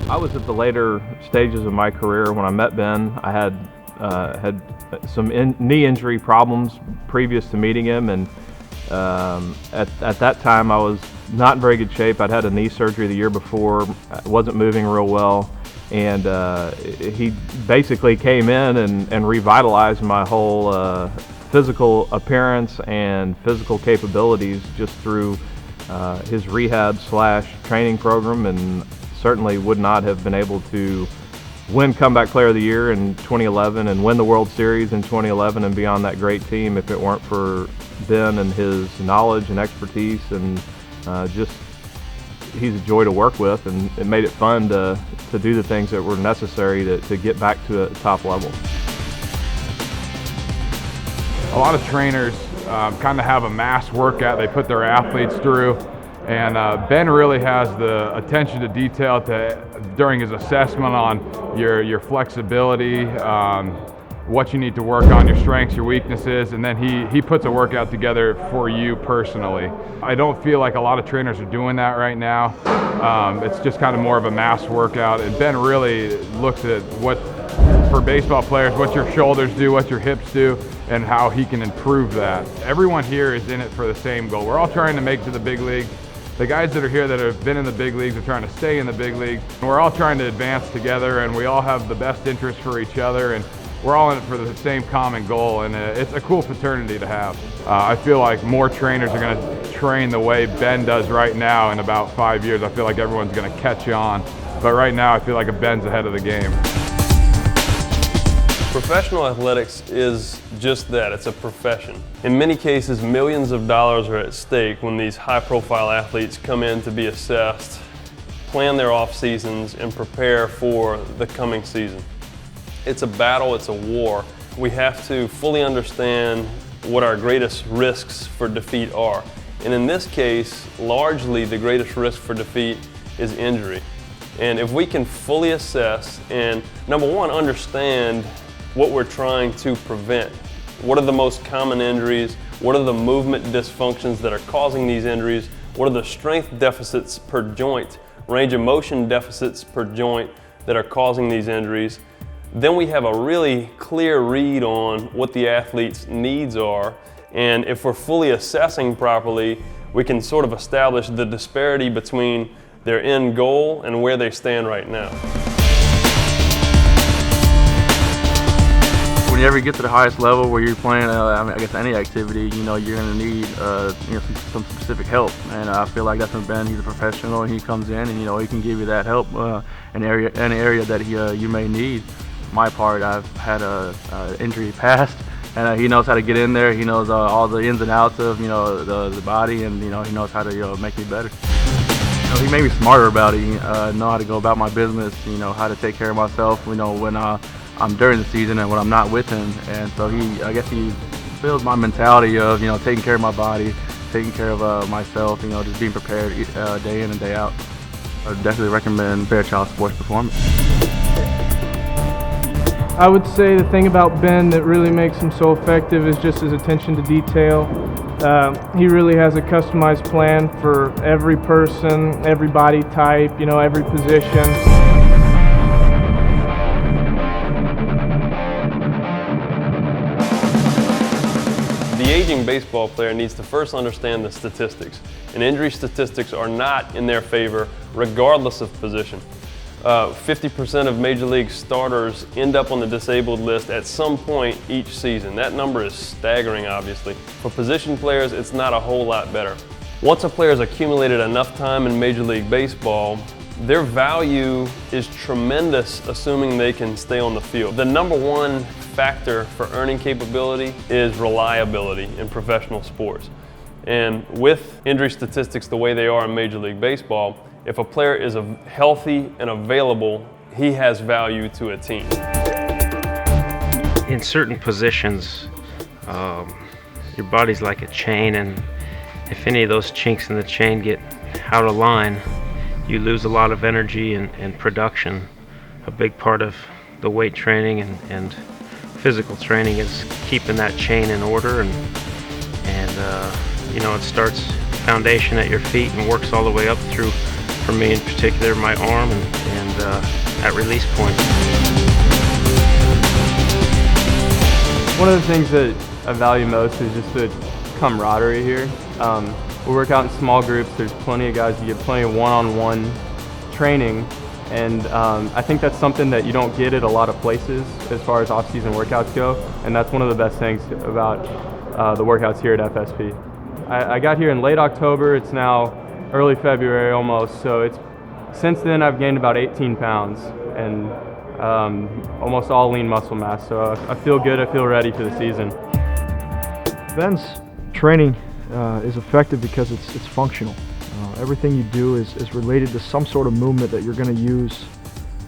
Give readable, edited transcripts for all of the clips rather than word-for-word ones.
I was at the later stages of my career when I met Ben. I had some knee injury problems previous to meeting him, and at that time I was not in very good shape. I'd had a knee surgery the year before, wasn't moving real well, and he basically came in and revitalized my whole physical appearance and physical capabilities just through his rehab / training program, and certainly would not have been able to win Comeback Player of the Year in 2011 and win the World Series in 2011 and be on that great team if it weren't for Ben and his knowledge and expertise, and just he's a joy to work with, and it made it fun to do the things that were necessary to get back to a top level. A lot of trainers kind of have a mass workout they put their athletes through, and Ben really has the attention to detail during his assessment on your flexibility, what you need to work on, your strengths, your weaknesses, and then he puts a workout together for you personally. I don't feel like a lot of trainers are doing that right now. It's just kind of more of a mass workout, and Ben really looks at for baseball players, what your shoulders do, what your hips do, and how he can improve that. Everyone here is in it for the same goal. We're all trying to make it to the big leagues. The guys that are here that have been in the big leagues are trying to stay in the big leagues. We're all trying to advance together, and we all have the best interest for each other, and we're all in it for the same common goal, and it's a cool fraternity to have. I feel like more trainers are going to train the way Ben does right now. In about 5 years, I feel like everyone's going to catch on. But right now, I feel like Ben's ahead of the game. Professional athletics is just that, it's a profession. In many cases, millions of dollars are at stake when these high-profile athletes come in to be assessed, plan their off seasons, and prepare for the coming season. It's a battle, it's a war. We have to fully understand what our greatest risks for defeat are. And in this case, largely the greatest risk for defeat is injury. And if we can fully assess and, number one, understand what we're trying to prevent. What are the most common injuries? What are the movement dysfunctions that are causing these injuries? What are the strength deficits per joint, range of motion deficits per joint that are causing these injuries? Then we have a really clear read on what the athlete's needs are, and if we're fully assessing properly, we can sort of establish the disparity between their end goal and where they stand right now. Whenever you get to the highest level where you're playing, I guess any activity, you're going to need some specific help. And I feel like that's when Ben, he's a professional, and he comes in and he can give you that help in any area that you may need. My part, I've had a injury past, and he knows how to get in there. He knows all the ins and outs of the body, and he knows how to make me better. He made me smarter about it. Know how to go about my business. How to take care of myself. When I'm during the season and when I'm not with him, and so I guess he builds my mentality of taking care of my body, taking care of myself, just being prepared day in and day out. I would definitely recommend Fairchild Sports Performance. I would say the thing about Ben that really makes him so effective is just his attention to detail. He really has a customized plan for every person, every body type, every position. The aging baseball player needs to first understand the statistics, and injury statistics are not in their favor regardless of position. 50% of Major League starters end up on the disabled list at some point each season. That number is staggering, obviously. For position players, it's not a whole lot better. Once a player has accumulated enough time in Major League Baseball, their value is tremendous, assuming they can stay on the field. The number one factor for earning capability is reliability in professional sports. And with injury statistics the way they are in Major League Baseball, if a player is healthy and available, he has value to a team. In certain positions, your body's like a chain, and if any of those chinks in the chain get out of line, you lose a lot of energy and production. A big part of the weight training and physical training is keeping that chain in order, and it starts foundation at your feet and works all the way up through, for me in particular, my arm, and at release point. One of the things that I value most is just the camaraderie here. We work out in small groups. There's plenty of guys. You get plenty of one-on-one training, and I think that's something that you don't get at a lot of places as far as off-season workouts go, and that's one of the best things about the workouts here at FSP. I got here in late October. It's now early February almost, so since then I've gained about 18 pounds and almost all lean muscle mass, so I feel good. I feel ready for the season. Ben's training is effective because it's functional. Everything you do is related to some sort of movement that you're going to use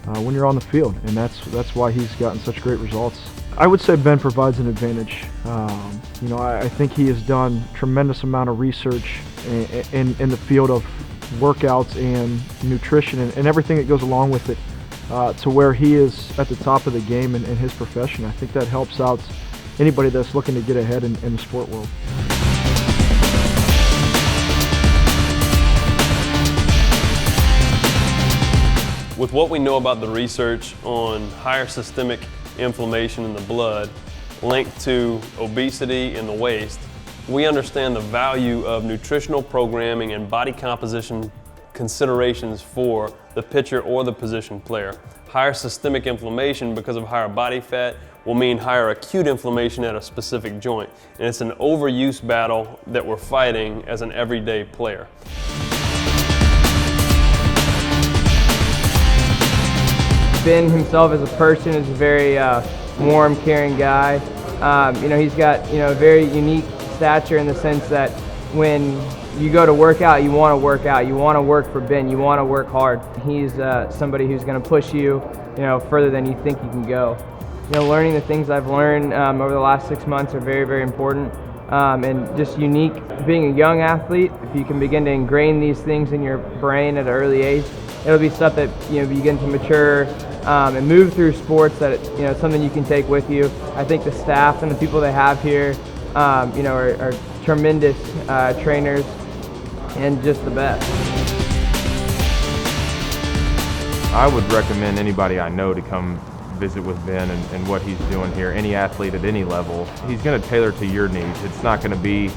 when you're on the field, and that's why he's gotten such great results. I would say Ben provides an advantage. I think he has done tremendous amount of research in the field of workouts and nutrition and everything that goes along with it to where he is at the top of the game in his profession. I think that helps out anybody that's looking to get ahead in the sport world. With what we know about the research on higher systemic inflammation in the blood linked to obesity in the waist, we understand the value of nutritional programming and body composition considerations for the pitcher or the position player. Higher systemic inflammation because of higher body fat will mean higher acute inflammation at a specific joint, and it's an overuse battle that we're fighting as an everyday player. Ben himself as a person is a very warm, caring guy. He's got a very unique stature in the sense that when you go to work out, you want to work out. You want to work for Ben. You want to work hard. He's somebody who's going to push you, further than you think you can go. Learning the things I've learned over the last 6 months are very, very important and just unique. Being a young athlete, if you can begin to ingrain these things in your brain at an early age, it'll be stuff that begin to mature and move through sports. That it's something you can take with you. I think the staff and the people they have here, are tremendous trainers and just the best. I would recommend anybody I know to come visit with Ben and what he's doing here. Any athlete at any level, he's going to tailor to your needs. It's not going to be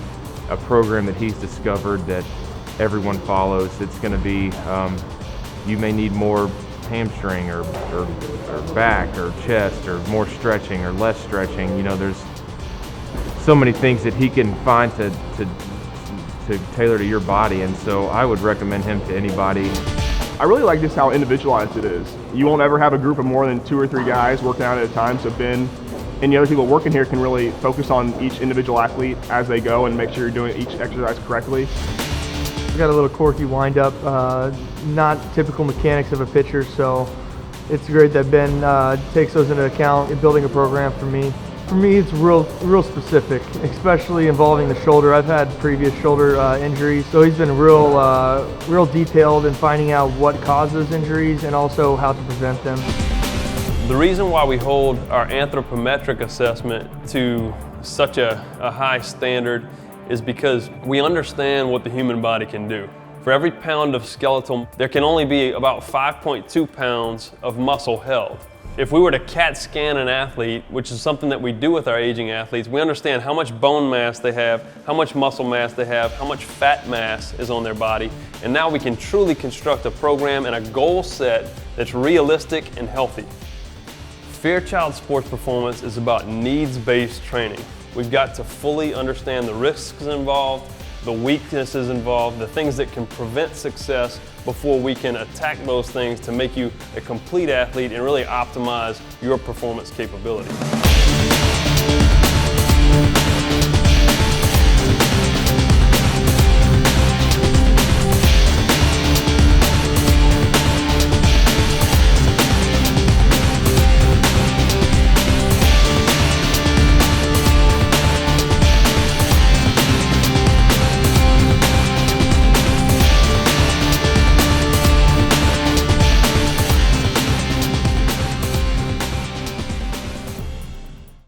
a program that he's discovered that everyone follows. It's going to be you may need more hamstring or back or chest or more stretching or less stretching. There's so many things that he can find to tailor to your body, and so I would recommend him to anybody. I really like just how individualized it is. You won't ever have a group of more than 2 or 3 guys working out at a time, so Ben and the other people working here can really focus on each individual athlete as they go and make sure you're doing each exercise correctly. We got a little quirky wind-up, not typical mechanics of a pitcher, so it's great that Ben takes those into account in building a program for me. For me, it's real specific, especially involving the shoulder. I've had previous shoulder injuries, so he's been real detailed in finding out what causes injuries and also how to prevent them. The reason why we hold our anthropometric assessment to such a high standard is because we understand what the human body can do. For every pound of skeletal, there can only be about 5.2 pounds of muscle held. If we were to CAT scan an athlete, which is something that we do with our aging athletes, we understand how much bone mass they have, how much muscle mass they have, how much fat mass is on their body, and now we can truly construct a program and a goal set that's realistic and healthy. Fairchild Sports Performance is about needs-based training. We've got to fully understand the risks involved, the weaknesses involved, the things that can prevent success before we can attack those things to make you a complete athlete and really optimize your performance capability.